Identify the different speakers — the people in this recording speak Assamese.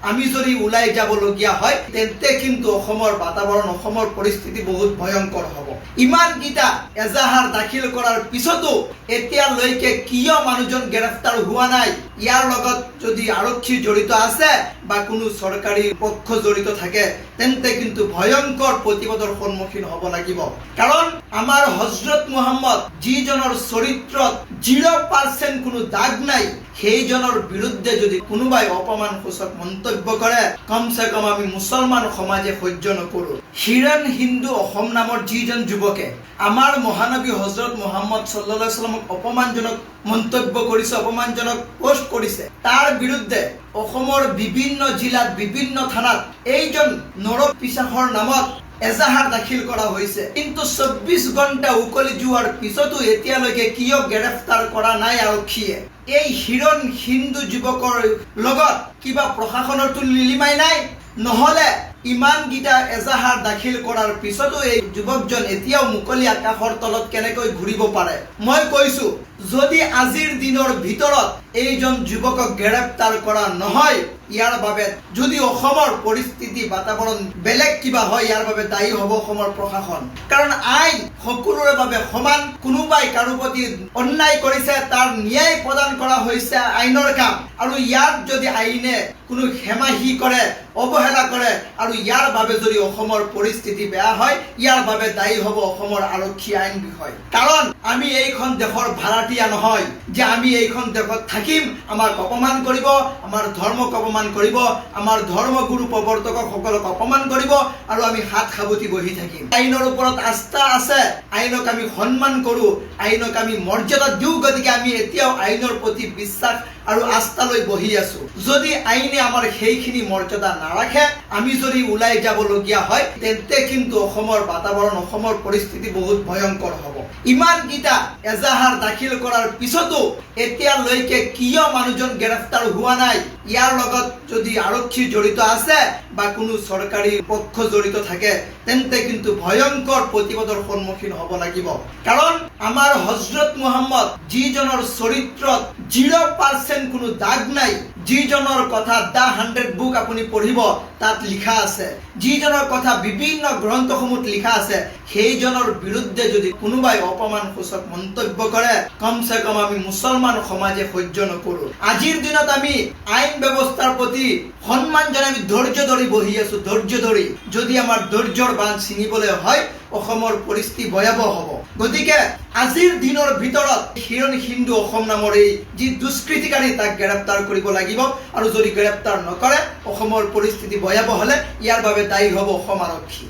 Speaker 1: আমি যদি ওলাই যাবলগীয়া হয় তেন্তে কিন্তু অসমৰ বাতাবৰণ অসমৰ পৰিস্থিতি বহুত ভয়ংকৰ হ'ব। ইমানকেইটা এজাহাৰ দাখিল কৰাৰ পিছতো এতিয়ালৈকে কিয় মানুহজন গ্ৰেফতাৰ হোৱা নাই? ইয়াৰ লগত যদি আৰক্ষী জড়িত আছে বা কোনো চৰকাৰী পক্ষ জড়িত থাকে তেন্তে কিন্তু ভয়ংকৰ প্ৰতিবাদৰ সন্মুখীন হ'ব লাগিব। কাৰণ আমাৰ হজৰত মুহাম্মদ যিজনৰ চৰিত্ৰত 0% কোনো দাগ নাই, সেইজনৰ বিৰুদ্ধে যদি কোনোবাই অপমানসূচক মন্তব্য কৰে কমচে কম আমি মুছলমান সমাজে সহ্য নকৰোঁ। হিৰণ হিন্দু অসম নামৰ যিজন যুৱকে আমাৰ মহানবী হজৰত মুহাম্মদ সাল্লাল্লাহু আলাইহি ওয়াসাল্লামক অপমানজনক মন্তব্য কৰিছে, অপমানজনক পোষ্ট কৰিছে, তাৰ বিৰুদ্ধে অসমৰ বিভিন্ন জিলাত বিভিন্ন থানাত এইজন নৰপিচাসৰ নামত এজাহাৰ দাখিল কৰা হৈছে। কিন্তু 24 ঘণ্টা উকলি যোৱাৰ পিছতো এতিয়ালৈকে কিয় গ্ৰেফতাৰ কৰা নাই আৰক্ষীয়ে? এই হিৰণ হিন্দু যুৱকৰ লগত কিবা প্ৰশাসনৰ তুল লিলিমাই নাই? নহলে ইমানকেইটা এজাহাৰ দাখিল কৰাৰ পিছতো এই যুৱকজন এতিয়াও মুকলি আকাশৰ তলত কেনেকৈ ঘূৰিব পাৰে? মই কৈছো, যদি আজিৰ দিনৰ ভিতৰত এইজন যুৱকক গ্ৰেফতাৰ কৰা নহয়, ইয়াৰ বাবে যদি অসমৰ পৰিস্থিতি বাতাবৰণ বেলেগ কিবা হয়, ইয়াৰ বাবে দায়ী হ'ব অসমৰ প্ৰশাসন। কাৰণ আইন সকলোৰে বাবে সমান। কোনোবাই কাৰো প্ৰতি অন্যায় কৰিছে, তাৰ ন্যায় প্ৰদান কৰা হৈছে আইনৰ কাম। আৰু ইয়াত যদি আইনে কোনো হেমাহি কৰে, অৱহেলা কৰে আৰু ইয়াৰ বাবে যদি অসমৰ পৰিস্থিতি বেয়া হয়, ইয়াৰ বাবে দায়ী হ'ব অসমৰ আৰক্ষী আইন বিষয়। কাৰণ আমি এইখন দেশৰ ভাড়াতীয়া নহয় যে আমি এইখন দেশত থাকিম, আমাক অপমান কৰিব, আমাৰ ধৰ্মক অপমান কৰিব, আমাৰ ধৰ্মগুৰু প্ৰৱৰ্তকসকলক অপমান কৰিব আৰু আমি হাত সাবতি বহি থাকিম। আইনৰ ওপৰত আস্থা আছে, আইনক আমি সন্মান কৰো, আইনক আমি মৰ্যাদা দিওঁ, গতিকে আমি এতিয়াও আইনৰ প্ৰতি বিশ্বাস আৰু আস্থা লৈ বহি আছো। যদি আইনে আমাৰ সেইখিনি মৰ্যাদা নাৰাখে, আমি যদি ওলাই যাবলগীয়া হয় তেন্তে কিন্তু অসমৰ বাতাবৰণ অসমৰ পৰিস্থিতি বহুত ভয়ংকৰ হ'ব। ইমানকেইটা এজাহাৰ দাখিল কৰাৰ পিছতো এতিয়ালৈকে কিয় মানুহজন গ্ৰেফতাৰ হোৱা নাই? ইয়াৰ লগত যদি আৰক্ষী জড়িত আছে বা কোনো চৰকাৰী পক্ষ জড়িত থাকে তেন্তে কিন্তু ভয়ংকৰ প্ৰতিবাদৰ সন্মুখীন হ'ব লাগিব। কাৰণ আমাৰ হজৰত মুহাম্মদ যিজনৰ চৰিত্ৰত 0% কোনো দাগ নাই, যিজনৰ কথা দা 100 বুক আপুনি পঢ়িব তাত লিখা আছে, যিজনৰ কথা বিভিন্ন গ্ৰন্থসমূহত লিখা আছে, সেইজনৰ বিৰুদ্ধে যদি কোনোবাই অপমানসূচক মন্তব্য কৰে কমচে কম আমি মুছলমান সমাজে সহ্য নকৰোঁ। আজিৰ দিনত আমি আইন ব্যৱস্থাৰ প্ৰতি সন্মান জনাই আমি ধৈৰ্য ধৰি বহি আছো। ধৈৰ্য ধৰি যদি আমাৰ ধৈৰ্যৰ বান্ধ ছিঙিবলৈ হয় অসমৰ পৰিস্থিতি ভয়াৱহ হ'ব। গতিকে আজিৰ দিনৰ ভিতৰত হিৰণ হিন্দু অসম নামৰ এই যি দুষ্কৃতিকাৰী তাক গ্ৰেফতাৰ কৰিব লাগিব। আৰু যদি গ্ৰেফতাৰ নকৰে অসমৰ পৰিস্থিতি ভয়াৱহ হ'লে ইয়াৰ বাবে দায়ী হ'ব অসম আৰক্ষী।